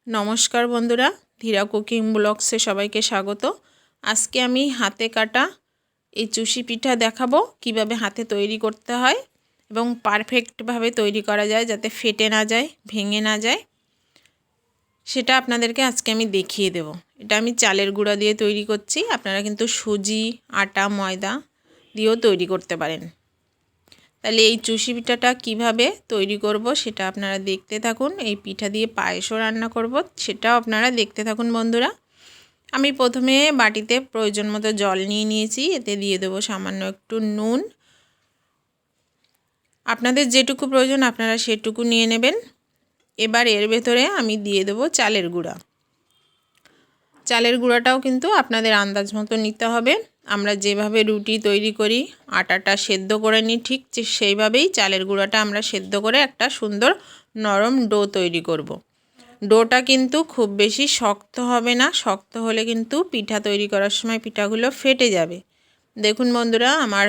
नमस्कार बंधुरा धीरा कुकिंग ब्लग्से सबाइके स्वागत। आज के आमी हाथे काटा ये चुषी पिठा देखाबो किभाबे हाथे तैरी करते हय एबं पारफेक्ट भावे तैरी करा जाए जाते फेटे ना जाए भेंगे ना जाए सेटा आपनादेरके आजके आमी देखिए देब। एटा आमी चालेर गुड़ा दिए तैरी करछि, आपनारा किन्तु सुजी आटा मयदा दिएও तैरी करते पारेन। তাহলে এই চুষি পিঠাটা কিভাবে তৈরি করব সেটা আপনারা দেখতে থাকুন। এই পিঠা দিয়ে পায়েসও রান্না করব, সেটাও আপনারা দেখতে থাকুন বন্ধুরা। আমি প্রথমে বাটিতে প্রয়োজন মতো জল নিয়ে নিয়েছি, এতে দিয়ে দেবো সামান্য একটু নুন। আপনাদের যেটুকু প্রয়োজন আপনারা সেটুকু নিয়ে নেবেন। এবার এর ভেতরে আমি দিয়ে দেবো চালের গুঁড়া। চালের গুঁড়াটাও কিন্তু আপনাদের আন্দাজ মতো নিতে হবে। আমরা যেভাবে রুটি তৈরি করি আটাটা সেদ্ধ করে নিই ঠিক সেইভাবেই চালের গুঁড়াটা আমরা সেদ্ধ করে একটা সুন্দর নরম ডো তৈরি করব। ডোটা কিন্তু খুব বেশি শক্ত হবে না, শক্ত হলে কিন্তু পিঠা তৈরি করার সময় পিঠাগুলো ফেটে যাবে। দেখুন বন্ধুরা আমার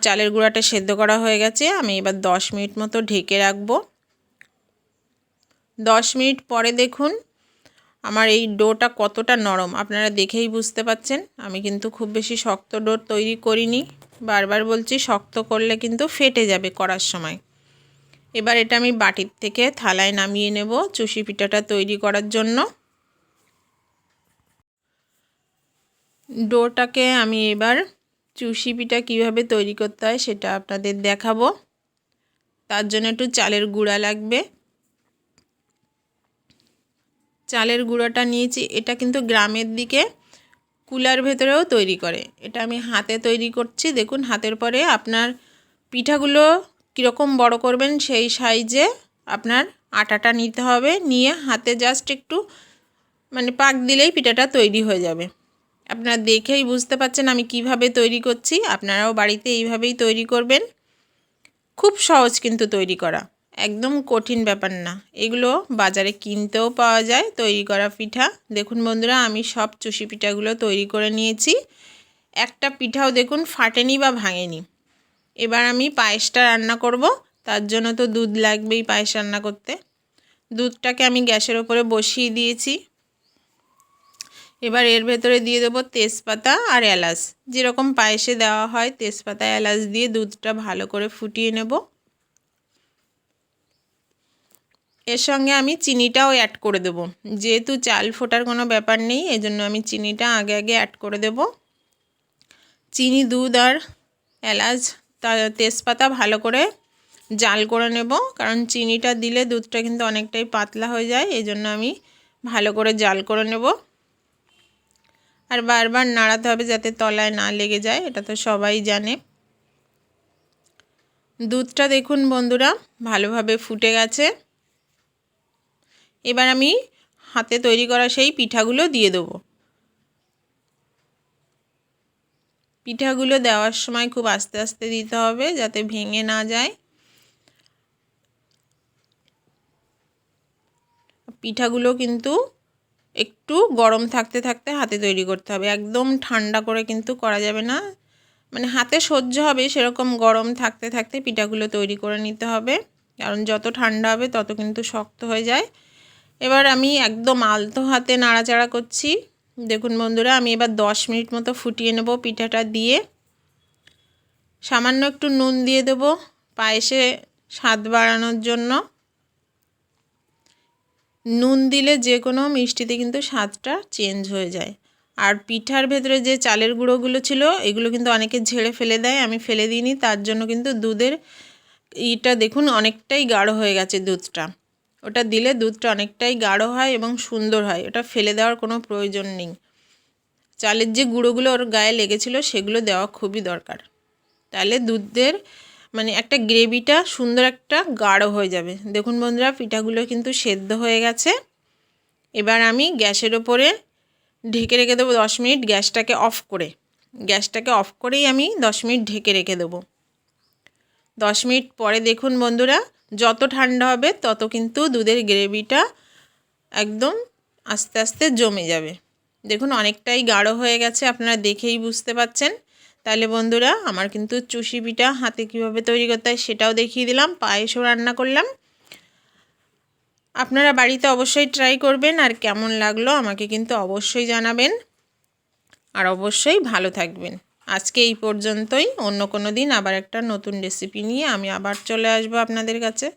চালের গুঁড়াটা সেদ্ধ করা হয়ে গেছে। আমি এবার 10 মিনিট মতো ঢেকে রাখবো। 10 মিনিট পরে দেখুন আমার এই ডোটা কতটা নরম আপনারা দেখেই বুঝতে পাচ্ছেন। আমি কিন্তু খুব বেশি শক্ত ডো তৈরি করিনি, বারবার বলছি শক্ত করলে কিন্তু ফেটে যাবে করার সময়। এবার এটা আমি বাটির থেকে থালায় নামিয়ে নেব চুষি পিঠাটা তৈরি করার জন্য। ডোটাকে আমি এবার চুষি পিঠা কীভাবে তৈরি করতে হয় সেটা আপনাদের দেখাবো। তার জন্য একটু চালের গুঁড়া লাগবে। চালের গুঁড়োটা নিয়েছি, এটা কিন্তু গ্রামের দিকে কুলার ভেতরেও তৈরি করে। এটা আমি হাতে তৈরি করছি। দেখুন হাতের পরে আপনার পিঠাগুলো কীরকম বড় করবেন সেই সাইজে আপনার আটাটা নিতে হবে, নিয়ে হাতে জাস্ট একটু পাক দিলেই পিঠাটা তৈরি হয়ে যাবে। আপনারা দেখেই বুঝতে পাচ্ছেন আমি কিভাবে তৈরি করছি। আপনারাও বাড়িতে এইভাবেই তৈরি করবেন। খুব সহজ কিন্তু তৈরি করা, একদম কঠিন ব্যাপার না। এগুলো বাজারে কিনতেও পাওয়া যায় তৈরি করা পিঠা। দেখুন বন্ধুরা আমি সব চুষি পিঠাগুলো তৈরি করে নিয়েছি। একটা পিঠাও দেখুন ফাটেনি বা ভাঙেনি। এবার আমি পায়েসটা রান্না করব, তার জন্য তো দুধ লাগবেই পায়েস রান্না করতে। দুধটাকে আমি গ্যাসের ওপরে বসিয়ে দিয়েছি। এবার এর ভেতরে দিয়ে দেবো তেজপাতা আর এলাচ, যেরকম পায়েসে দেওয়া হয় তেজপাতা এলাচ দিয়ে দুধটা ভালো করে ফুটিয়ে নেব। এর সঙ্গে আমি চিনিটাও অ্যাড করে দেব, যেহেতু চাল ফোটার কোনো ব্যাপার নেই এজন্য আমি চিনিটা আগে অ্যাড করে দেব। চিনি দুধ আর এলাচ তেজপাতা ভালো করে জাল করে নেব, কারণ চিনিটা দিলে দুধটা কিন্তু অনেকটাই পাতলা হয়ে যায়, এই জন্য আমি ভালো করে জাল করে নেব। আর বারবার নাড়াতে হবে যাতে তলায় না লেগে যায়, এটা তো সবাই জানে। দুধটা দেখুন বন্ধুরা ভালোভাবে ফুটে গেছে। এবার আমি হাতে তৈরি করা সেই পিঠাগুলো দিয়ে দেব। পিঠাগুলো দেওয়ার সময় খুব আস্তে আস্তে দিতে হবে যাতে ভেঙে না যায়। পিঠাগুলো কিন্তু একটু গরম থাকতে থাকতে হাতে তৈরি করতে হবে, একদম ঠান্ডা করে কিন্তু করা যাবে না। হাতে সহ্য হবে সেরকম গরম থাকতে থাকতে পিঠাগুলো তৈরি করে নিতে হবে, কারণ যত ঠান্ডা হবে তত কিন্তু শক্ত হয়ে যায়। এবার আমি একদম আলতো হাতে নাড়াচাড়া করছি। দেখুন বন্ধুরা আমি এবার 10 মিনিট মতো ফুটিয়ে নেব পিঠাটা দিয়ে। সামান্য একটু নুন দিয়ে দেব পায়েসে স্বাদ বাড়ানোর জন্য। নুন দিলে যে কোনো মিষ্টিতে কিন্তু স্বাদটা চেঞ্জ হয়ে যায়। আর পিঠার ভেতরে যে চালের গুঁড়োগুলো ছিল এগুলো কিন্তু অনেকে ঝেড়ে ফেলে দেয়, আমি ফেলে দিইনি। তার জন্য কিন্তু দুধের ইটা দেখুন অনেকটাই গাঢ় হয়ে গেছে দুধটা। ওটা দিলে দুধটা অনেকটাই গাঢ় হয় এবং সুন্দর হয়, ওটা ফেলে দেওয়ার কোনো প্রয়োজন নেই। চালের যে গুঁড়োগুলো ওর গায়ে লেগেছিলো সেগুলো দেওয়া খুবই দরকার, তাহলে দুধের একটা গ্রেভিটা সুন্দর একটা গাঢ় হয়ে যাবে। দেখুন বন্ধুরা পিঠাগুলো কিন্তু সেদ্ধ হয়ে গেছে। এবার আমি গ্যাসের ওপরে ঢেকে রেখে দেবো 10 মিনিট। গ্যাসটাকে অফ করেই আমি 10 মিনিট ঢেকে রেখে দেবো। 10 মিনিট পরে দেখুন বন্ধুরা যত ঠান্ডা হবে তত কিন্তু দুধের গ্রেভিটা একদম আস্তে আস্তে জমে যাবে। দেখুন অনেকটাই গাঢ় হয়ে গেছে, আপনারা দেখেই বুঝতে পাচ্ছেন। তাহলে বন্ধুরা আমার কিন্তু চুষি পিঠা হাতে কীভাবে তৈরি করতে হয় সেটাও দেখিয়ে দিলাম, পায়েসও রান্না করলাম। আপনারা বাড়িতে অবশ্যই ট্রাই করবেন, আর কেমন লাগলো আমাকে কিন্তু অবশ্যই জানাবেন, আর অবশ্যই ভালো থাকবেন। আজকে এই পর্যন্তই। অন্য কোনো দিন আবার একটা নতুন রেসিপি নিয়ে আমি আবার চলে আসবো আপনাদের কাছে।